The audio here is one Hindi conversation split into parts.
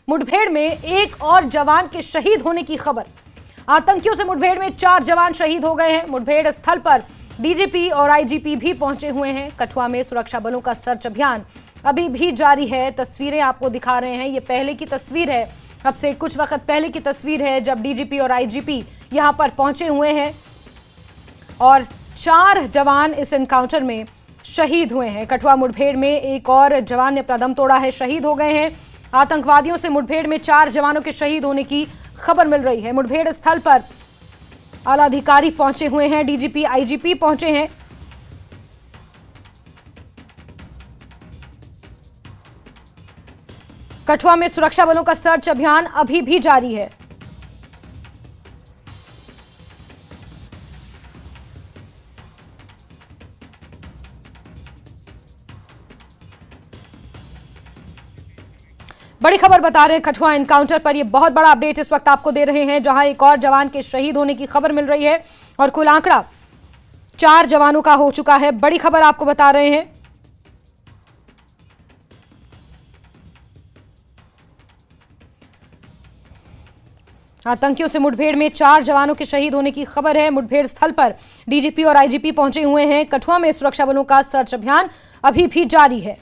मुठभेड़ में एक और जवान के शहीद होने की खबर। आतंकियों से मुठभेड़ में 4 जवान शहीद हो गए हैं। मुठभेड़ स्थल पर डीजीपी और आईजीपी भी पहुंचे हुए हैं। कठुआ में सुरक्षा बलों का सर्च अभियान अभी भी जारी है। तस्वीरें आपको दिखा रहे हैं, ये पहले की तस्वीर है, अब से कुछ वक्त पहले की तस्वीर है जब डीजीपी और आईजीपी यहां पर पहुंचे हुए हैं और 4 जवान इस एनकाउंटर में शहीद हुए हैं। कठुआ मुठभेड़ में एक और जवान ने अपना दम तोड़ा है, शहीद हो गए हैं। आतंकवादियों से मुठभेड़ में 4 जवानों के शहीद होने की खबर मिल रही है। मुठभेड़ स्थल पर आला अधिकारी पहुंचे हुए हैं, डीजीपी आईजीपी पहुंचे हैं। कठुआ में सुरक्षा बलों का सर्च अभियान अभी भी जारी है। बड़ी खबर बता रहे हैं कठुआ एनकाउंटर पर। यह बहुत बड़ा अपडेट इस वक्त आपको दे रहे हैं, जहां एक और जवान के शहीद होने की खबर मिल रही है और कुल आंकड़ा 4 जवानों का हो चुका है। बड़ी खबर आपको बता रहे हैं। आतंकियों से मुठभेड़ में 4 जवानों के शहीद होने की खबर है। मुठभेड़ स्थल पर डीजीपी और आईजीपी पहुंचे हुए हैं। कठुआ में सुरक्षा बलों का सर्च अभियान अभी भी जारी है।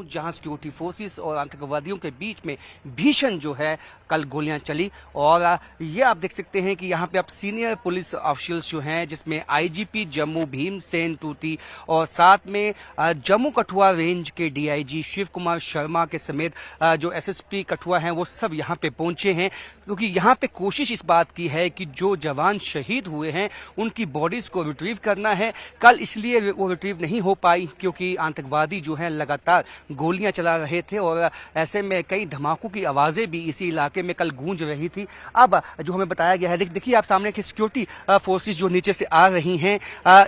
जहां सिक्योरिटी फोर्सेस और आतंकवादियों के बीच में भीषण जो है कल गोलियां चली और ये आप देख सकते हैं कि यहां पे अब सीनियर पुलिस ऑफिशियल्स जो हैं, जिसमें आईजीपी जम्मू भीमसेन तूती और साथ में जम्मू कठुआ रेंज के डीआईजी शिव कुमार शर्मा के समेत जो एसएसपी कठुआ हैं वो सब यहां पे पहुंचे हैं, क्योंकि यहां पे कोशिश इस बात की है कि जो जवान शहीद हुए हैं उनकी बॉडीज को रिट्रीव करना है। कल इसलिए वो रिट्रीव नहीं हो पाई क्योंकि आतंकवादी जो है लगातार गोलियां चला रहे थे और ऐसे में कई धमाकों की आवाजें भी इसी इलाके में कल गूंज रही थी। अब जो हमें बताया गया है, देखिए आप सामने की सिक्योरिटी फोर्सेस जो नीचे से आ रही हैं,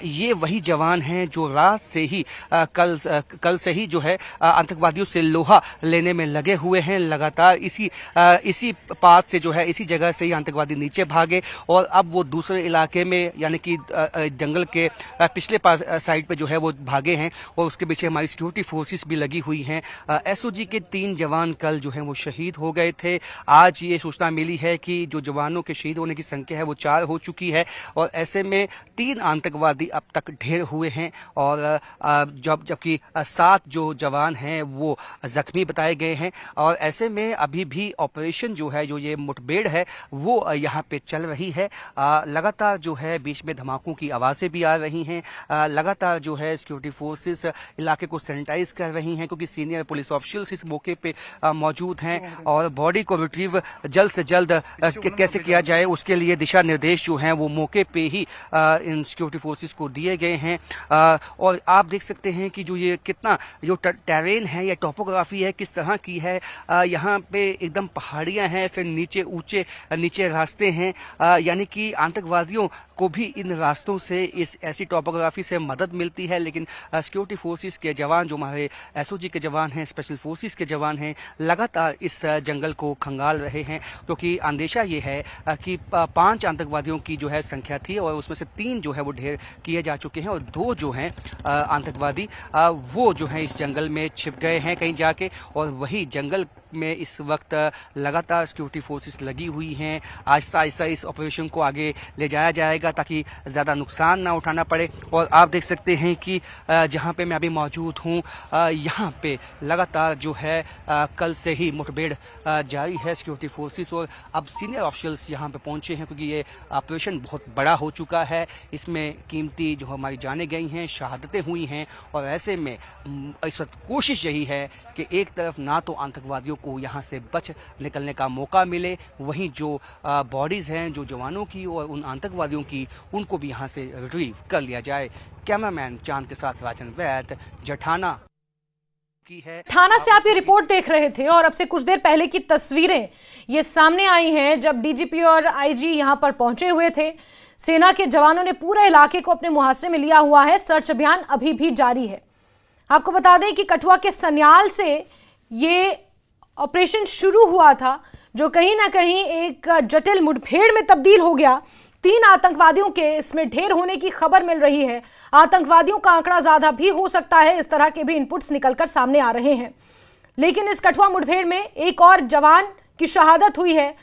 ये वही जवान हैं जो रात से ही कल से ही जो है आतंकवादियों से लोहा लेने में लगे हुए हैं। लगातार इसी पाथ से जो है, इसी जगह से ही आतंकवादी नीचे भागे और अब वो दूसरे इलाके में यानी कि जंगल के पिछले साइड पे जो है वो भागे हैं और उसके पीछे हमारी सिक्योरिटी फोर्सेस भी लगी हुई हैं। एसओजी के 3 जवान कल जो हैं वो शहीद हो गए थे। आज ये सूचना मिली है कि जो जवानों के शहीद होने की संख्या है वो 4 हो चुकी है और ऐसे में 3 आतंकवादी अब तक ढेर हुए हैं और जबकि 7 जो जवान हैं वो जख्मी बताए गए हैं और ऐसे में अभी भी ऑपरेशन जो है, जो ये मुठभेड़ है वो यहाँ पे चल रही है। लगातार जो है बीच में धमाकों की आवाजें भी आ रही हैं। लगातार जो है सिक्योरिटी फोर्सेस इलाके को सैनिटाइज कर रही हैं क्योंकि सीनियर पुलिस ऑफिशियल्स इस मौके पे मौजूद हैं और बॉडी को रिट्रीव जल्द से जल्द कैसे किया जाए उसके लिए दिशा निर्देश जो हैं वो मौके पे ही इन सिक्योरिटी फोर्सेस को दिए गए हैं। और आप देख सकते हैं कि जो ये कितना जो टेरेन है या टोपोग्राफी है किस तरह की है। यहाँ पे एकदम पहाड़ियां हैं, फिर नीचे रास्ते हैं, यानी कि आतंकवादियों को भी इन रास्तों से इस ऐसी टोपोग्राफी से मदद मिलती है। लेकिन सिक्योरिटी फोर्सेस के जवान जो हमारे एसओजी के जवान हैं, स्पेशल फोर्सेस के जवान हैं, लगातार इस जंगल को खंगाल रहे हैं क्योंकि अंदेशा ये है कि 5 आतंकवादियों की जो है संख्या थी और उसमें से 3 जो है वो ढेर किए जा चुके हैं और 2 जो हैं आतंकवादी वो जो है इस जंगल में छिप गए हैं कहीं जाके और वही जंगल में इस वक्त लगातार सिक्योरिटी फोर्सेस लगी हुई हैं। आहिस्ता आहिस्ता इस ऑपरेशन को आगे ले जाया जाएगा ताकि ज़्यादा नुकसान ना उठाना पड़े। और आप देख सकते हैं कि जहां पे मैं अभी मौजूद हूं, यहां पे लगातार जो है कल से ही मुठभेड़ जारी है। सिक्योरिटी फोर्सेस और अब सीनियर ऑफिशियल्स यहां पे पहुंचे हैं क्योंकि ये ऑपरेशन बहुत बड़ा हो चुका है। इसमें कीमती जो हमारी जानें गई हैं, शहादतें हुई हैं और ऐसे में इस वक्त कोशिश यही है कि एक तरफ ना तो आतंकवादियों को यहाँ से बच निकलने का मौका मिले, वहीं जो बॉडीज हैं जो जवानों की और उन आतंकवादियों की, उनको भी यहाँ से रिट्रीव कर लिया जाए। कैमरामैन चांद के साथ राजन वैद, जठाना की है। थाना से आप ये रिपोर्ट देख रहे थे और अब से कुछ देर पहले की तस्वीरें ये सामने आई हैं जब डीजीपी और आईजी यहां पर पहुंचे हुए थे। सेना के जवानों ने पूरे इलाके को अपने मुहासरे में लिया हुआ है। सर्च अभियान अभी भी जारी है। आपको बता दें कि कठुआ के सन्याल से ये ऑपरेशन शुरू हुआ था जो कहीं ना कहीं एक जटिल मुठभेड़ में तब्दील हो गया 3 आतंकवादियों के इसमें ढेर होने की खबर मिल रही है। आतंकवादियों का आंकड़ा ज्यादा भी हो सकता है, इस तरह के भी इनपुट्स निकलकर सामने आ रहे हैं। लेकिन इस कठुआ मुठभेड़ में एक और जवान की शहादत हुई है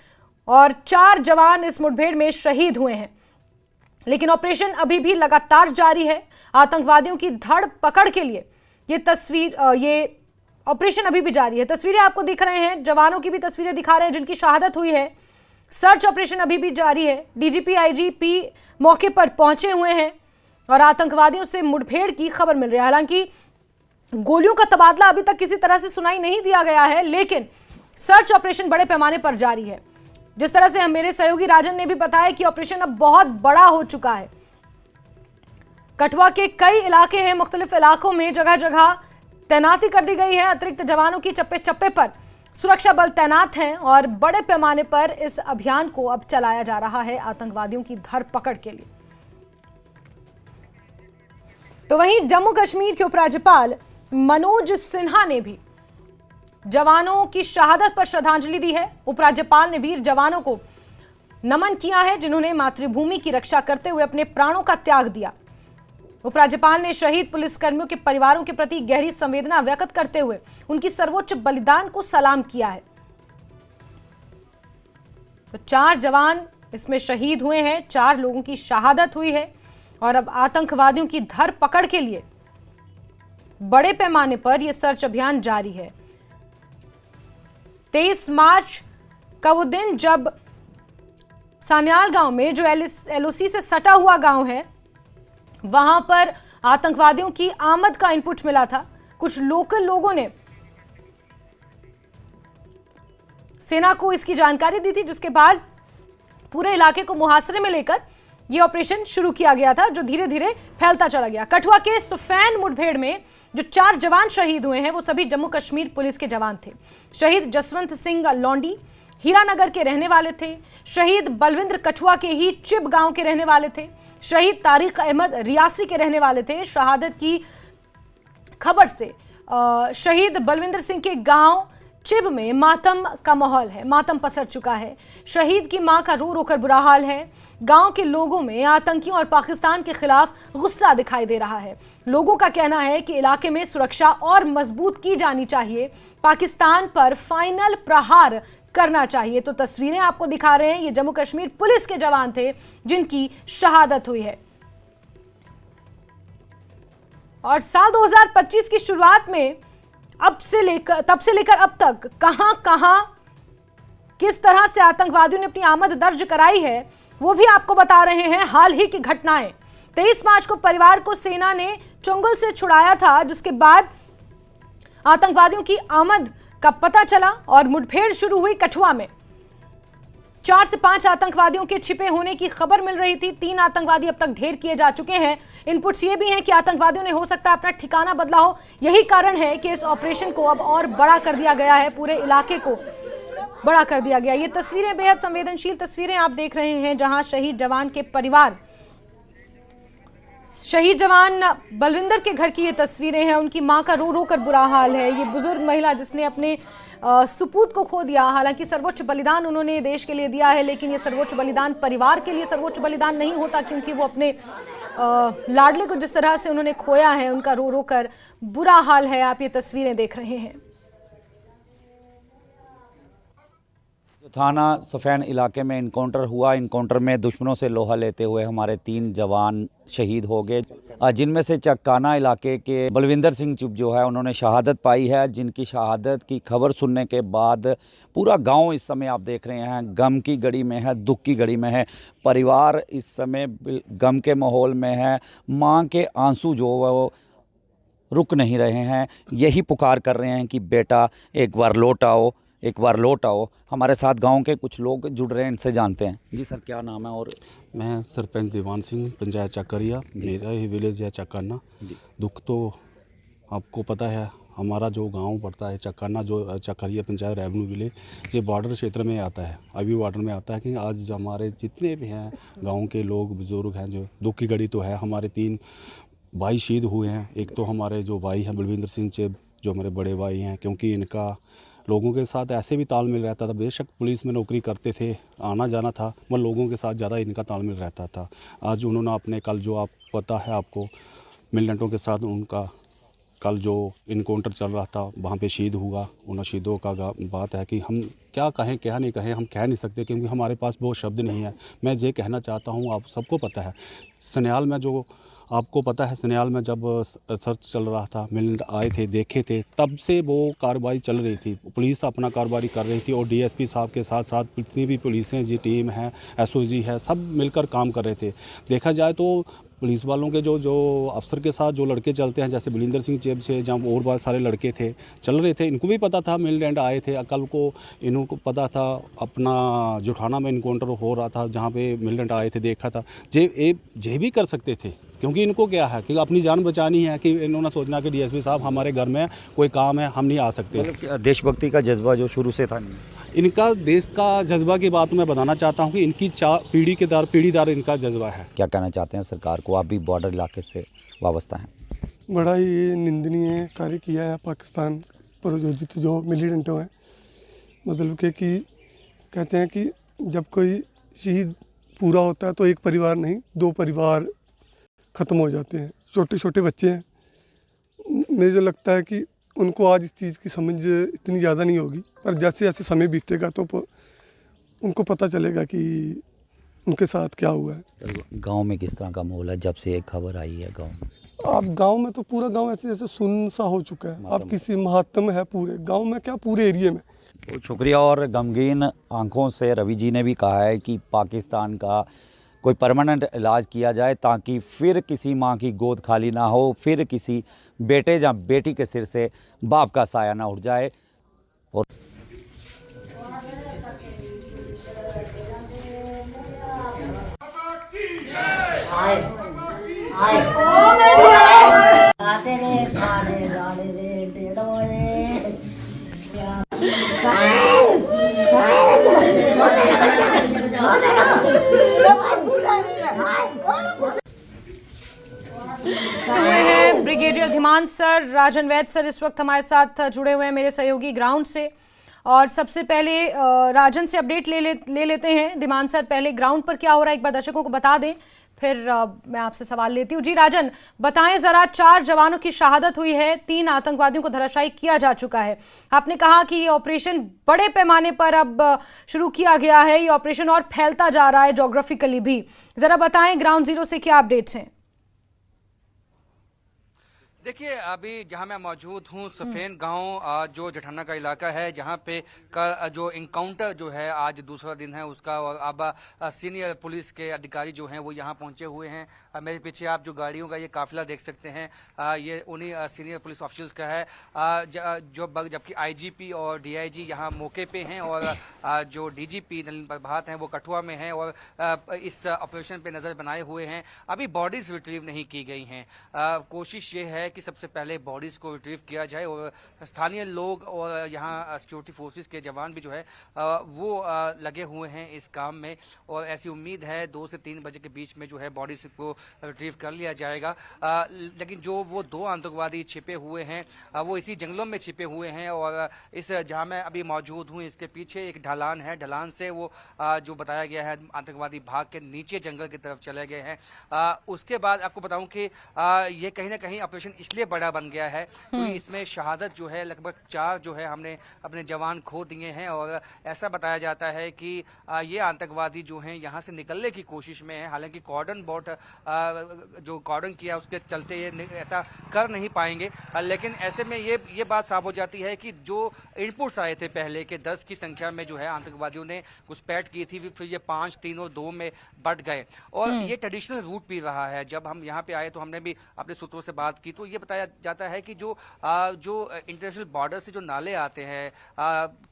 और 4 जवान इस मुठभेड़ में शहीद हुए हैं। लेकिन ऑपरेशन अभी भी लगातार जारी है। आतंकवादियों की धड़ पकड़ के लिए ये ऑपरेशन अभी भी जारी है। तस्वीरें आपको दिख रहे हैं, जवानों की भी तस्वीरें दिखा रहे हैं जिनकी शहादत हुई है। सर्च ऑपरेशन अभी भी जारी है। डीजीपी आईजीपी मौके पर पहुंचे हुए हैं और आतंकवादियों से मुठभेड़ की खबर मिल रही है। हालांकि गोलियों का तबादला अभी तक किसी तरह से सुनाई नहीं दिया गया है, लेकिन सर्च ऑपरेशन बड़े पैमाने पर जारी है। जिस तरह से मेरे सहयोगी राजन ने भी बताया कि ऑपरेशन अब बहुत बड़ा हो चुका है। कठुआ के कई इलाके हैं, मुख्तलिफ इलाकों में जगह जगह तैनाती कर दी गई है। अतिरिक्त जवानों की चप्पे चप्पे पर सुरक्षा बल तैनात हैं और बड़े पैमाने पर इस अभियान को अब चलाया जा रहा है आतंकवादियों की धरपकड़ के लिए। तो वहीं जम्मू कश्मीर के उपराज्यपाल मनोज सिन्हा ने भी जवानों की शहादत पर श्रद्धांजलि दी है। उपराज्यपाल ने वीर जवानों को नमन किया है जिन्होंने मातृभूमि की रक्षा करते हुए अपने प्राणों का त्याग दिया। उपराज्यपाल ने शहीद पुलिसकर्मियों के परिवारों के प्रति गहरी संवेदना व्यक्त करते हुए उनकी सर्वोच्च बलिदान को सलाम किया है। तो 4 जवान इसमें शहीद हुए हैं, 4 लोगों की शहादत हुई है और अब आतंकवादियों की धरपकड़ के लिए बड़े पैमाने पर यह सर्च अभियान जारी है। 23 मार्च का वो दिन जब सान्याल गांव में, जो एलओसी से सटा हुआ गांव है, वहां पर आतंकवादियों की आमद का इनपुट मिला था। कुछ लोकल लोगों ने सेना को इसकी जानकारी दी थी, जिसके बाद पूरे इलाके को मुहासरे में लेकर यह ऑपरेशन शुरू किया गया था, जो धीरे धीरे फैलता चला गया। कठुआ के सुफैन मुठभेड़ में जो 4 जवान शहीद हुए हैं वो सभी जम्मू कश्मीर पुलिस के जवान थे। शहीद जसवंत सिंह लौंडी हीरानगर के रहने वाले थे। शहीद बलविंद्र कठुआ के ही चिब गांव के रहने वाले थे। शहीद तारिक अहमद रियासी के रहने वाले थे। शहादत की खबर से शहीद बलविंद्र सिंह के गांव चिब में मातम का माहौल है, मातम पसर चुका है। शहीद की मां का रो रो कर बुरा हाल है। गांव के लोगों में आतंकियों और पाकिस्तान के खिलाफ गुस्सा दिखाई दे रहा है। लोगों का कहना है कि इलाके में सुरक्षा और मजबूत की जानी चाहिए, पाकिस्तान पर फाइनल प्रहार करना चाहिए। तो तस्वीरें आपको दिखा रहे हैं, ये जम्मू कश्मीर पुलिस के जवान थे जिनकी शहादत हुई है। और साल 2025 की शुरुआत में तब से लेकर अब तक कहां किस तरह से आतंकवादियों ने अपनी आमद दर्ज कराई है, वो भी आपको बता रहे हैं। हाल ही की घटनाएं, 23 मार्च को परिवार को सेना ने चुंगल से छुड़ाया था, जिसके बाद आतंकवादियों की आमद का पता चला और मुठभेड़ शुरू हुई कठुआ में। 4 से 5 आतंकवादियों के छिपे होने की खबर मिल रही थी। 3 आतंकवादी अब तक ढेर किए जा चुके हैं। इनपुट्स ये भी हैं कि आतंकवादियों ने हो सकता है अपना ठिकाना बदला हो। यही कारण है कि इस ऑपरेशन को अब और बड़ा कर दिया गया है, पूरे इलाके को बड़ा कर दिया गया। ये तस्वीरें बेहद संवेदनशील तस्वीरें आप देख रहे हैं, जहां शहीद जवान के परिवार, शहीद जवान बलविंदर के घर की ये तस्वीरें हैं। उनकी मां का रो रो कर बुरा हाल है। ये बुजुर्ग महिला जिसने अपने सुपूत को खो दिया। हालांकि सर्वोच्च बलिदान उन्होंने देश के लिए दिया है, लेकिन ये सर्वोच्च बलिदान परिवार के लिए सर्वोच्च बलिदान नहीं होता, क्योंकि वो अपने लाडले को जिस तरह से उन्होंने खोया है, उनका रो रो कर बुरा हाल है। आप ये तस्वीरें देख रहे हैं। थाना सफैन इलाके में इनकाउंटर हुआ। इनकाउंटर में दुश्मनों से लोहा लेते हुए हमारे 3 जवान शहीद हो गए, जिनमें से चक्काना इलाके के बलविंदर सिंह चुप जो है उन्होंने शहादत पाई है। जिनकी शहादत की खबर सुनने के बाद पूरा गांव इस समय आप देख रहे हैं गम की घड़ी में है, दुख की घड़ी में है। परिवार इस समय गम के माहौल में है। माँ के आंसू जो वो रुक नहीं रहे हैं, यही पुकार कर रहे हैं कि बेटा एक बार लौट आओ, एक बार लौट आओ। हमारे साथ गांव के कुछ लोग जुड़ रहे हैं, इनसे जानते हैं। जी सर, क्या नाम है? और मैं सरपंच दीवान सिंह, पंचायत चक्करिया, मेरा ही विलेज है चक्काना। दुख तो आपको पता है, हमारा जो गांव पड़ता है चक्काना, जो चक्करिया पंचायत रेवन्यू विलेज, ये बॉर्डर क्षेत्र में आता है, अभी बॉर्डर में आता है। कि आज हमारे जितने भी हैं गाँव के लोग बुजुर्ग हैं, जो दुख की घड़ी तो है। हमारे 3 भाई शहीद हुए हैं। एक तो हमारे जो भाई हैं बलविंदर सिंह चेब, जो हमारे बड़े भाई हैं, क्योंकि इनका लोगों के साथ ऐसे भी तालमेल रहता था। बेशक पुलिस में नौकरी करते थे, आना जाना था, मगर लोगों के साथ ज़्यादा इनका तालमेल रहता था। आज उन्होंने अपने कल जो आप पता है आपको मिलिटेंटों के साथ उनका कल जो इनकाउंटर चल रहा था वहाँ पे शहीद हुआ। उन शहीदों का बात है कि हम क्या कहें क्या नहीं कहें, हम कह नहीं सकते क्योंकि हमारे पास वो शब्द नहीं है। मैं ये कहना चाहता हूँ, आप सबको पता है सनियाल में जो आपको पता है सनियाल में जब सर्च चल रहा था, मिलिटेंट आए थे, देखे थे, तब से वो कार्रवाई चल रही थी। पुलिस अपना कार्रवाई कर रही थी और डीएसपी साहब के साथ साथ जितनी भी पुलिसें जी टीम है, एसओजी है, सब मिलकर काम कर रहे थे। देखा जाए तो पुलिस वालों के जो अफसर के साथ जो लड़के चलते हैं, जैसे बलिंदर सिंह चेब से जहाँ और बहुत सारे लड़के थे चल रहे थे, इनको भी पता था मिलिटेंट आए थे। कल को इनको पता था अपना जुठाना में इनकाउंटर हो रहा था जहाँ पे मिलिटेंट आए थे, देखा था। ये भी कर सकते थे क्योंकि इनको क्या है कि अपनी जान बचानी है, कि इन्होंने सोचना कि डीएसपी साहब हमारे घर में कोई काम है, हम नहीं आ सकते। मतलब देशभक्ति का जज्बा जो शुरू से था नहीं। इनका देश का जज्बा की बात मैं बताना चाहता हूँ कि इनकी पीढ़ीदार इनका जज्बा है। क्या कहना चाहते हैं सरकार को, आप भी बॉर्डर इलाके से वाबस्ता हैं? बड़ा ही निंदनीय कार्य किया है पाकिस्तान प्रायोजित जो मिलिटेंटों हैं। मतलब कि कहते हैं कि जब कोई शहीद पूरा होता है तो एक परिवार नहीं, दो परिवार ख़त्म हो जाते हैं। छोटे छोटे बच्चे हैं, मुझे जो लगता है कि उनको आज इस चीज़ की समझ इतनी ज़्यादा नहीं होगी, पर जैसे जैसे समय बीतेगा तो उनको पता चलेगा कि उनके साथ क्या हुआ है। गांव में किस तरह का माहौल है जब से एक खबर आई है गांव में? आप गांव में तो पूरा गांव ऐसे जैसे सुन्न सा हो चुका है। आप किसी महात्म है पूरे गांव में, क्या पूरे एरिया में। तो शुक्रिया। और गमगीन आंखों से रवि जी ने भी कहा है कि पाकिस्तान का कोई परमानेंट इलाज किया जाए ताकि फिर किसी माँ की गोद खाली ना हो, फिर किसी बेटे या बेटी के सिर से बाप का साया ना उठ जाए। और हुए हैं ब्रिगेडियर धीमान सर, राजन वैद सर इस वक्त हमारे साथ जुड़े हुए हैं मेरे सहयोगी ग्राउंड से। और सबसे पहले राजन से अपडेट ले लेते हैं। धीमान सर, पहले ग्राउंड पर क्या हो रहा है एक बार दर्शकों को बता दें, फिर मैं आपसे सवाल लेती हूँ। जी राजन, बताएं जरा, 4 जवानों की शहादत हुई है, 3 आतंकवादियों को धराशायी किया जा चुका है। आपने कहा कि ये ऑपरेशन बड़े पैमाने पर अब शुरू किया गया है, ये ऑपरेशन और फैलता जा रहा है जोग्राफिकली भी। जरा बताएं ग्राउंड जीरो से क्या अपडेट्स हैं? देखिए, अभी जहां मैं मौजूद हूं सफेन गांव जो जठाना का इलाका है, जहां पे का जो इनकाउंटर जो है आज दूसरा दिन है उसका, और अब सीनियर पुलिस के अधिकारी जो हैं वो यहां पहुंचे हुए हैं। मेरे पीछे आप जो गाड़ियों का ये काफिला देख सकते हैं, ये उन्हीं सीनियर पुलिस ऑफिसर्स का है, जबकि आईजीपी और डीआईजी यहां मौके पे हैं और जो डीजीपी नलिन प्रभात हैं वो कठुआ में हैं और इस ऑपरेशन पे नजर बनाए हुए हैं। अभी बॉडीज रिट्रीव नहीं की गई हैं। कोशिश ये है कि सबसे पहले बॉडीज को रिट्रीव किया जाए और स्थानीय लोग और यहाँ सिक्योरिटी फोर्सेस के जवान भी जो है वो लगे हुए हैं इस काम में, और ऐसी उम्मीद है 2 से 3 बजे के बीच में जो है बॉडीज को रिट्रीव कर लिया जाएगा। लेकिन जो वो 2 आतंकवादी छिपे हुए हैं वो इसी जंगलों में छिपे हुए हैं, और इस जहाँ मैं अभी मौजूद हूँ इसके पीछे एक ढलान है, ढलान से वो जो बताया गया है आतंकवादी भाग के नीचे जंगल की तरफ चले गए हैं। उसके बाद आपको बताऊं कि ये कहीं ना कहीं ऑपरेशन इसलिए बड़ा बन गया है क्योंकि इसमें शहादत जो है लगभग 4 जो है हमने अपने जवान खो दिए हैं, और ऐसा बताया जाता है कि ये आतंकवादी जो हैं यहाँ से निकलने की कोशिश में है। हालांकि कॉर्डन बोर्ड जो कॉर्डन किया उसके चलते ये ऐसा कर नहीं पाएंगे, लेकिन ऐसे में ये बात साफ हो जाती है कि जो इनपुट्स आए थे पहले के 10 की संख्या में जो है आतंकवादियों ने घुसपैठ की थी, फिर ये 5, 3 और 2 में बढ़ गए, और ये ट्रेडिशनल रूट भी रहा है। जब हम यहाँ पे आए तो हमने भी अपने सूत्रों से बात की तो ये बताया जाता है कि जो इंटरनेशनल बॉर्डर से जो नाले आते हैं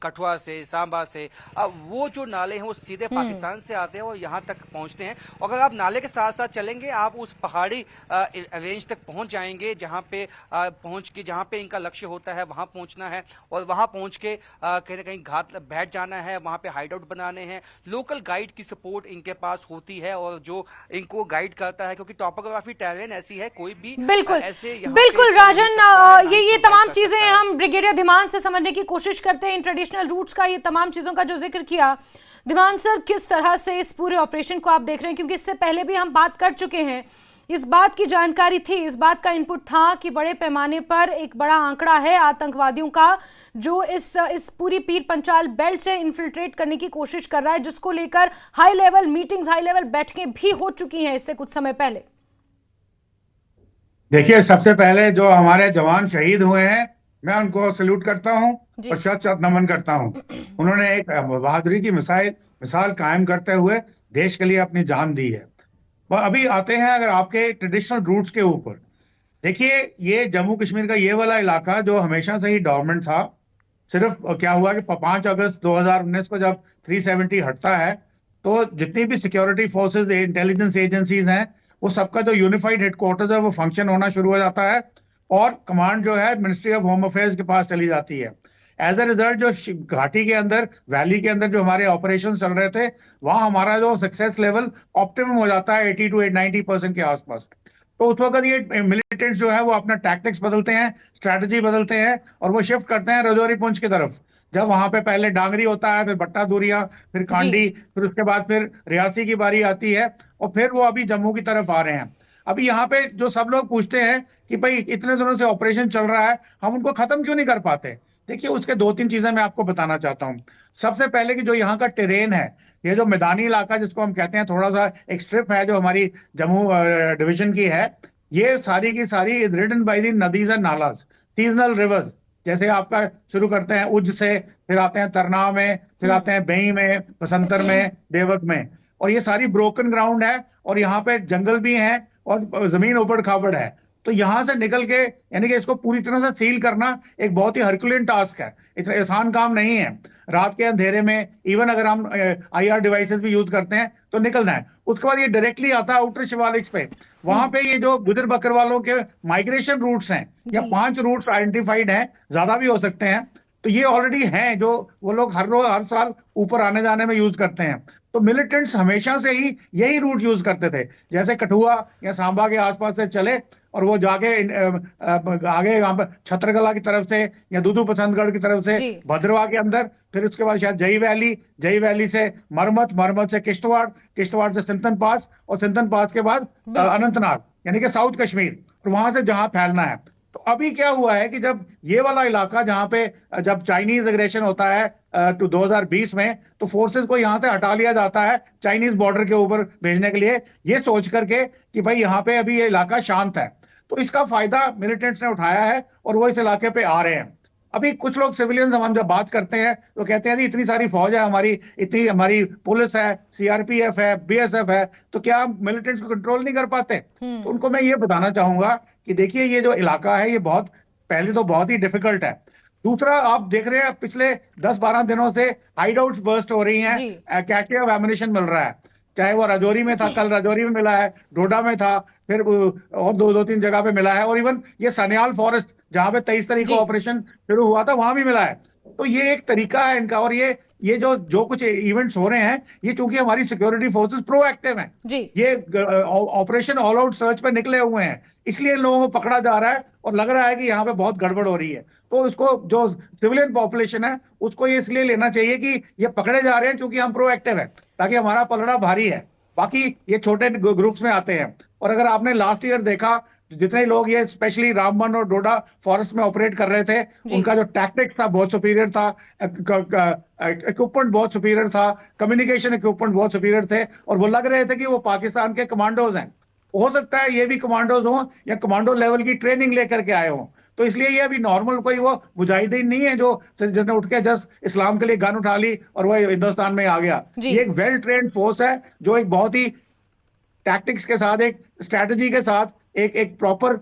कठुआ से, सांबा से, वो जो नाले हैं वो सीधे पाकिस्तान से आते हैं और यहाँ तक पहुँचते हैं। अगर आप नाले के साथ साथ चलेंगे आप उस पहाड़ी रेंज तक पहुँच जाएंगे जहाँ पे इनका लक्ष्य होता है, वहाँ पहुँचना है, और वहाँ पहुँच के कहीं ना कहीं घात बैठ जाना है, वहाँ पे हाइड आउट बनाने हैं। लोकल गाइड की सपोर्ट इनके पास होती है और जो इनको गाइड करता है, क्योंकि टॉपोग्राफी टेरेन ऐसी है कोई भी बिल्कुल। ऐसे यहाँ बिल्कुल पे राजन, सरकार ये नागरिकों तमाम का चीजें सकता है। हम ब्रिगेडियर धीमान से समझने की कोशिश करते हैं, इन ट्रेडिशनल रूट्स का, ये तमाम चीजों का जो जिक्र किया। धीमान सर, किस तरह से इस पूरे ऑपरेशन को आप देख रहे हैं, क्योंकि इससे पहले भी हम बात कर चुके हैं, इस बात की जानकारी थी, इस बात का इनपुट था कि बड़े पैमाने पर एक बड़ा आंकड़ा है आतंकवादियों का जो इस पूरी पीर पंचाल बेल्ट से इन्फिल्ट्रेट करने की कोशिश कर रहा है, जिसको लेकर high level meetings, high level बैठकें भी हो चुकी हैं इससे कुछ समय पहले। देखिए, सबसे पहले जो हमारे जवान शहीद हुए हैं, मैं उनको सल्यूट करता हूं जी। और शत शत नमन करता हूं। उन्होंने एक बहादुरी की मिसाल कायम करते हुए देश के लिए अपनी जान दी है। अभी आते हैं अगर आपके ट्रेडिशनल रूट्स के ऊपर, देखिए ये जम्मू कश्मीर का ये वाला इलाका जो हमेशा से ही डोमिनेंट था, सिर्फ क्या हुआ कि 5 अगस्त 2019 को जब 370 हटता है तो जितनी भी सिक्योरिटी फोर्सेस, इंटेलिजेंस एजेंसीज हैं, वो सबका जो यूनिफाइड हेडक्वार्टर्स है वो फंक्शन होना शुरू हो जाता है और कमांड जो है मिनिस्ट्री ऑफ होम अफेयर्स के पास चली जाती है। एज अ रिजल्ट जो घाटी के अंदर, वैली के अंदर जो हमारे ऑपरेशन चल रहे थे, वहां हमारा जो सक्सेस लेवल ऑप्टिमम हो जाता है 80 to 90% के आसपास। तो उस वक्त ये मिलिटेंट्स जो है वो अपना टैक्टिक्स बदलते हैं, स्ट्रैटेजी बदलते हैं और वो शिफ्ट करते हैं रजौरी पुंछ की तरफ। जब वहां पे पहले डांगरी होता है, फिर बट्टा दूरिया, फिर कांडी, फिर उसके बाद फिर रियासी की बारी आती है और फिर वो अभी जम्मू की तरफ आ रहे हैं। अभी यहाँ पे जो सब लोग पूछते हैं कि भाई इतने दिनों से ऑपरेशन चल रहा है, हम उनको खत्म क्यों नहीं कर पाते? देखिए, उसके 2-3 चीजें मैं आपको बताना चाहता हूँ। सबसे पहले कि जो यहाँ का टेरेन है, ये जो मैदानी इलाका जिसको हम कहते हैं, थोड़ा सा एक स्ट्रिप है जो हमारी जम्मू डिवीजन की है, ये सारी की सारी इज रिडन बाय द नदीज एंड नालाज, सीजनल रिवर्स। जैसे आपका शुरू करते हैं उज्ज से, फिर आते हैं तरनाव में, फिर आते हैं बेई में, बसंतर में, देवक में, और ये सारी ब्रोकन ग्राउंड है और यहाँ पे जंगल भी है और जमीन उबड़ खाबड़ है। तो यहां से निकल के, यानी कि इसको पूरी तरह से सील करना एक बहुत ही हरकुलियन टास्क है, इतना आसान काम नहीं है। रात के अंधेरे में इवन अगर हम IR डिवाइसेस भी यूज करते हैं तो निकलना है। उसके बाद ये डायरेक्टली आता है आउटर शिवालिक्स पे, वहां पे ये जो गुजर बकरवालों के माइग्रेशन रूट्स हैं, या 5 रूट्स आइडेंटिफाइड हैं, ज्यादा भी हो सकते हैं, तो ये ऑलरेडी हैं जो वो लोग हर साल ऊपर आने जाने में यूज करते हैं। तो मिलिटेंट्स हमेशा से ही यही रूट यूज करते थे, जैसे कठुआ या सांबा के आसपास से चले और वो जाके आगे यहाँ पर छत्रकला की तरफ से या दूदू पसंदगढ़ की तरफ से भद्रवा के अंदर, फिर उसके बाद शायद जई वैली से मरमत से किश्तवाड़ से सिंथन पास, और सिंथन पास के बाद अनंतनाग, यानी कि साउथ कश्मीर, और वहां से जहां फैलना है। तो अभी क्या हुआ है कि जब ये वाला इलाका जहां पे जब चाइनीज एग्रेशन होता है 2020 में, तो फोर्सेस को यहां से हटा लिया जाता है चाइनीज बॉर्डर के ऊपर भेजने के लिए, ये सोच करके कि भाई यहाँ पे अभी ये इलाका शांत है। तो इसका फायदा मिलिटेंट्स ने उठाया है और वो इस इलाके पे आ रहे हैं। अभी कुछ लोग सिविलियंस, हम जब बात करते हैं तो कहते हैं इतनी सारी फौज है हमारी, इतनी हमारी पुलिस है, CRPF है, BSF है, तो क्या हम मिलिटेंट्स को कंट्रोल नहीं कर पाते? तो उनको मैं ये बताना चाहूंगा कि देखिए, ये जो इलाका है ये बहुत पहले तो बहुत ही डिफिकल्ट है। दूसरा, आप देख रहे हैं पिछले 10-12 दिनों से हाइड आउट्स बर्स्ट हो रही हैं, कैचे ऑफ एमुनिशन मिल रहा है, चाहे वो राजौरी में था, कल राजौरी में मिला है, डोडा में था, फिर और 2-3 जगह पे मिला है, और इवन ये सन्याल फॉरेस्ट जहां पे 23 तारीख को ऑपरेशन शुरू हुआ था वहां भी मिला है। तो ये एक तरीका है इनका, और ये जो कुछ इवेंट्स हो रहे हैं, ये चूंकि हमारी सिक्योरिटी फोर्सेस प्रोएक्टिव हैं, ये ऑपरेशन ऑल आउट सर्च पे निकले हुए हैं, इसलिए इन लोगों को पकड़ा जा रहा है और लग रहा है कि यहाँ पे बहुत गड़बड़ हो रही है। तो इसको जो सिविलियन पॉपुलेशन है उसको ये इसलिए लेना चाहिए कि ये पकड़े जा रहे हैं क्योंकि हम प्रोएक्टिव है, ताकि हमारा पलड़ा भारी है। बाकी ये छोटे ग्रुप्स में आते हैं, और अगर आपने लास्ट ईयर देखा, जितने लोग ये स्पेशली रामबन और डोडा फॉरेस्ट में ऑपरेट कर रहे थे, उनका जो टैक्टिक्स था बहुत सुपीरियर था, इक्विपमेंट बहुत सुपीरियर था, कम्युनिकेशन इक्विपमेंट बहुत सुपीरियर थे, और वो लग रहे थे कि वो पाकिस्तान के कमांडोज हैं। हो सकता है ये भी कमांडोज हों या कमांडो लेवल की ट्रेनिंग लेकर के आए हों। तो इसलिए ये अभी नॉर्मल कोई वो मुजाहिदीन नहीं है जो जिसने उठ के जस्ट इस्लाम के लिए गन उठा ली और वो हिंदुस्तान में आ गया। ये एक वेल ट्रेन्ड फोर्स है जो एक बहुत ही टैक्टिक्स के साथ, एक स्ट्रैटेजी के साथ, एक प्रॉपर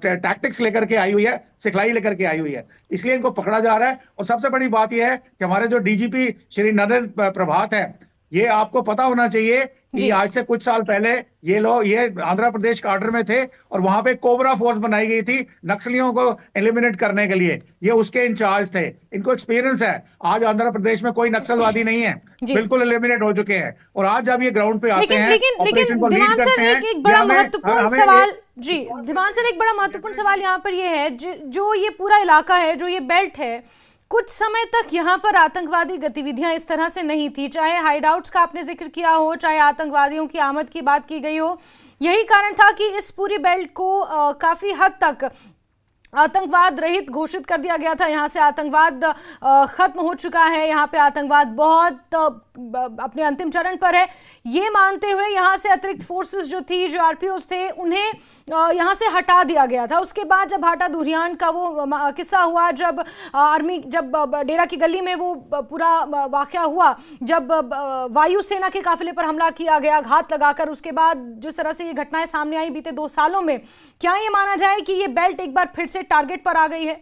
टैक्टिक्स लेकर के आई हुई है, सिखलाई लेकर के आई हुई है, इसलिए इनको पकड़ा जा रहा है। और सबसे बड़ी बात यह है कि हमारे जो DGP श्री नरेंद्र प्रभात है, ये आपको पता होना चाहिए कि आज से कुछ साल पहले ये लोग आंध्र प्रदेश के ऑर्डर में थे और वहां पे कोबरा फोर्स बनाई गई थी नक्सलियों को एलिमिनेट करने के लिए, ये उसके इंचार्ज थे। इनको एक्सपीरियंस है, आज आंध्र प्रदेश में कोई नक्सलवादी नहीं है, बिल्कुल एलिमिनेट हो चुके हैं। और आज जब ये ग्राउंड पे आते हैं, लेकिन धीमान सर, एक बड़ा महत्वपूर्ण सवाल जी धीमान सर, एक बड़ा महत्वपूर्ण सवाल यहाँ पर ये है, जो ये पूरा इलाका है, जो ये बेल्ट है, कुछ समय तक यहाँ पर आतंकवादी गतिविधियां इस तरह से नहीं थी, चाहे हाइडआउट्स का आपने जिक्र किया हो, चाहे आतंकवादियों की आमद की बात की गई हो। यही कारण था कि इस पूरी बेल्ट को काफी हद तक आतंकवाद रहित घोषित कर दिया गया था। यहाँ से आतंकवाद खत्म हो चुका है, यहाँ पे आतंकवाद बहुत अपने अंतिम चरण पर है, ये मानते हुए यहाँ से अतिरिक्त फोर्सेस जो थी, जो आरपीओस थे, उन्हें यहाँ से हटा दिया गया था। उसके बाद जब हाटा दुरियान का वो किस्सा हुआ, जब डेरा की गली में वो पूरा वाकया हुआ, जब वायुसेना के काफिले पर हमला किया गया घात लगाकर, उसके बाद जिस तरह से ये घटनाएं सामने आई बीते 2 सालों में, क्या ये माना जाए कि ये बेल्ट एक बार फिर से टारगेट पर आ गई है?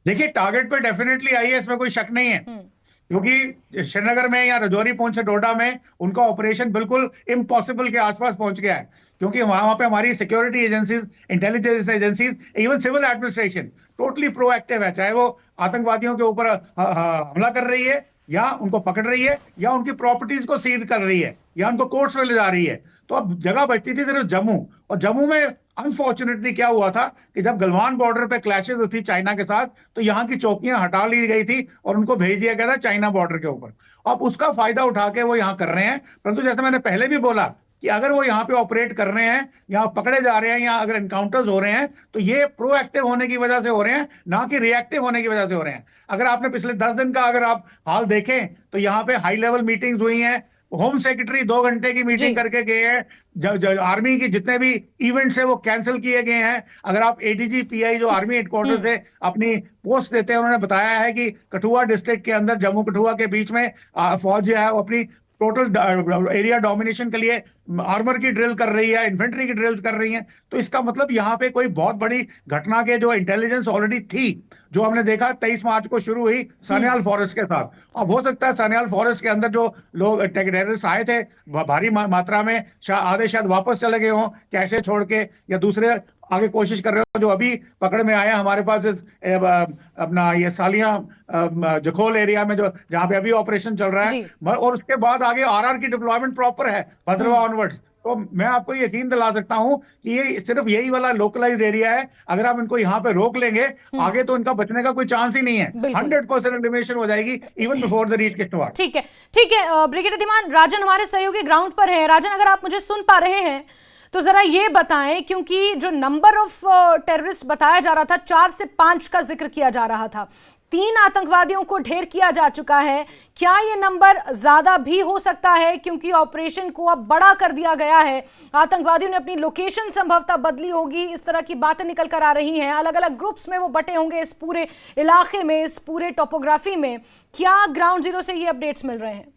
देखिए, टारगेट पर डेफिनेटली आई है, इसमें कोई शक नहीं है, क्योंकि श्रीनगर में या राजौरी, पुंछ, डोडा में उनका ऑपरेशन बिल्कुल इम्पॉसिबल के आसपास पहुंच गया है, क्योंकि वहां पे हमारी security agencies, intelligence agencies, even civil administration totally proactive है, चाहे वो आतंकवादियों के ऊपर हमला कर रही है, या उनको पकड़ रही है, या उनकी प्रॉपर्टीज को सीज कर रही है, या उनको कोर्ट्स में ले जा रही है। तो अब जगह बचती थी सिर्फ जम्मू, और जम्मू में अनफॉर्चुनेटली क्या हुआ था कि जब गलवान बॉर्डर पे क्लैशेस हुई थी चाइना के साथ, तो यहाँ की चौकियां हटा ली गई थी और उनको भेज दिया गया था चाइना बॉर्डर के ऊपर। अब उसका फायदा उठा के वो यहाँ कर रहे हैं, परंतु जैसे मैंने पहले भी बोला कि अगर वो यहाँ पे ऑपरेट कर रहे हैं, यहाँ पकड़े जा रहे हैं, या अगर एनकाउंटर्स हो रहे हैं, तो ये प्रोएक्टिव होने की वजह से हो रहे हैं, ना कि रिएक्टिव होने की वजह से हो रहे हैं। अगर आपने पिछले 10 दिन का अगर आप हाल देखें, तो यहाँ पे हाई लेवल मीटिंग्स हुई हैं, होम सेक्रेटरी 2 घंटे की मीटिंग करके गए हैं, आर्मी की जितने भी इवेंट्स है वो कैंसिल किए गए हैं। अगर आप एडीजी पीआई जो आर्मी हेडक्वार्टर से अपनी पोस्ट देते हैं, उन्होंने बताया है कि कठुआ डिस्ट्रिक्ट के अंदर, जम्मू कठुआ के बीच में फौज जो है वो अपनी टोटल एरिया डोमिनेशन के लिए आर्मर की ड्रिल कर रही है, इन्फेंट्री की ड्रिल्स कर रही हैं। तो इसका मतलब यहाँ पे कोई बहुत बड़ी घटना के जो इंटेलिजेंस ऑलरेडी थी, जो हमने देखा 23 मार्च को शुरू हुई सान्याल फॉरेस्ट के साथ। अब हो सकता है सान्याल फॉरेस्ट के अंदर जो लोग टेररिस्ट आए थे भारी मात्रा में, आधे शायद वापस चले गए हों कैशे छोड़ के, या दूसरे आगे कोशिश कर रहे हो। जो अभी पकड़ में आया हमारे पास अपना ये सालियां जखोल एरिया में, जो जहां पे अभी ऑपरेशन चल रहा है, और उसके बाद आगे आरआर की डिप्लॉयमेंट प्रॉपर है भद्रवा ऑनवर्ड्स। तो मैं आपको यकीन दिला सकता हूं कि ये सिर्फ यही वाला लोकलाइज एरिया है। अगर आप इनको यहाँ पे रोक लेंगे, आगे तो इनका बचने का कोई चांस ही नहीं है। 100% एलिमिनेशन हो जाएगी even before the reach Kishtwar. ठीक है, ठीक है। ब्रिगेडियर धीमान, राजन हमारे सहयोगी ग्राउंड पर है। राजन, अगर आप मुझे सुन पा रहे हैं तो जरा ये बताएं, क्योंकि जो नंबर ऑफ टेररिस्ट बताया जा रहा था, 4 से 5 का जिक्र किया जा रहा था, 3 आतंकवादियों को ढेर किया जा चुका है, क्या ये नंबर ज्यादा भी हो सकता है? क्योंकि ऑपरेशन को अब बड़ा कर दिया गया है, आतंकवादियों ने अपनी लोकेशन संभवतः बदली होगी, इस तरह की बातें निकल कर आ रही हैं, अलग अलग ग्रुप्स में वो बटे होंगे इस पूरे इलाके में, इस पूरे टोपोग्राफी में। क्या ग्राउंड जीरो से ये अपडेट्स मिल रहे हैं?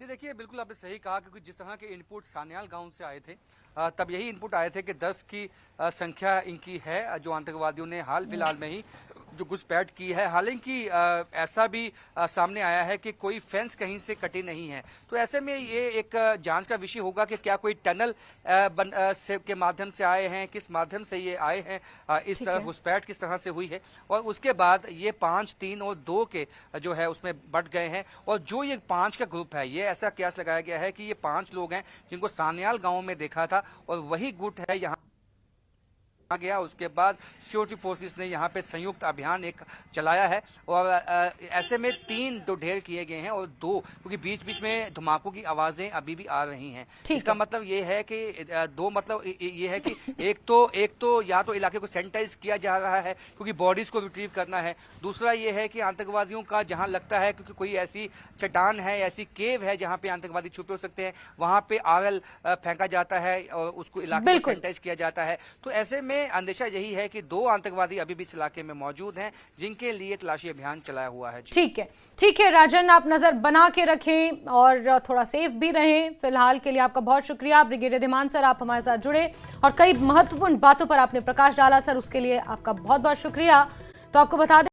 देखिए, बिल्कुल आपने सही कहा, क्योंकि जिस तरह के इनपुट सान्याल गांव से आए थे, तब यही इनपुट आए थे कि 10 की संख्या इनकी है, जो आतंकवादियों ने हाल फिलहाल में ही जो घुसपैठ की है। हालांकि ऐसा भी सामने आया है कि कोई फेंस कहीं से कटी नहीं है। तो ऐसे में ये एक जांच का विषय होगा कि क्या कोई टनल के माध्यम से आए हैं, किस माध्यम से ये आए हैं, इस तरह घुसपैठ किस तरह से हुई है, और उसके बाद ये 5, 3 और 2 के जो है उसमें बट गए हैं। और जो ये 5 का ग्रुप है, ये ऐसा कयास लगाया गया है कि ये 5 लोग हैं जिनको सान्याल गाँव में देखा था, और वही गुट है यहाँ गया। उसके बाद सिक्योरिटी फोर्सेस ने यहाँ पे संयुक्त अभियान एक चलाया है, और ऐसे में 3 तो ढेर किए गए हैं, और 2 क्योंकि बीच बीच में धमाकों की आवाजें अभी भी आ रही हैं। इसका मतलब ये है कि 2 मतलब ये है कि एक तो या तो इलाके को सैनिटाइज किया जा रहा है क्योंकि बॉडीज को रिट्रीव करना है, दूसरा ये है कि आतंकवादियों का जहां लगता है क्योंकि कोई ऐसी चट्टान है, ऐसी केव है जहां पे आतंकवादी छुपे हो सकते हैं, वहां पे आरएल फेंका जाता है और उसको इलाके को सैनिटाइज किया जाता है। तो ऐसे में अंदेशा यही है कि 2 आतंकवादी अभी भी इस इलाके में मौजूद हैं, जिनके लिए तलाशी अभियान चलाया हुआ है। ठीक है राजन, आप नजर बना के रखें और थोड़ा सेफ भी रहें। फिलहाल के लिए आपका बहुत शुक्रिया ब्रिगेडियर धीमान सर, आप हमारे साथ जुड़े और कई महत्वपूर्ण बातों पर आपने प्रकाश डाला सर, उसके लिए आपका बहुत बहुत शुक्रिया। तो आपको बता दें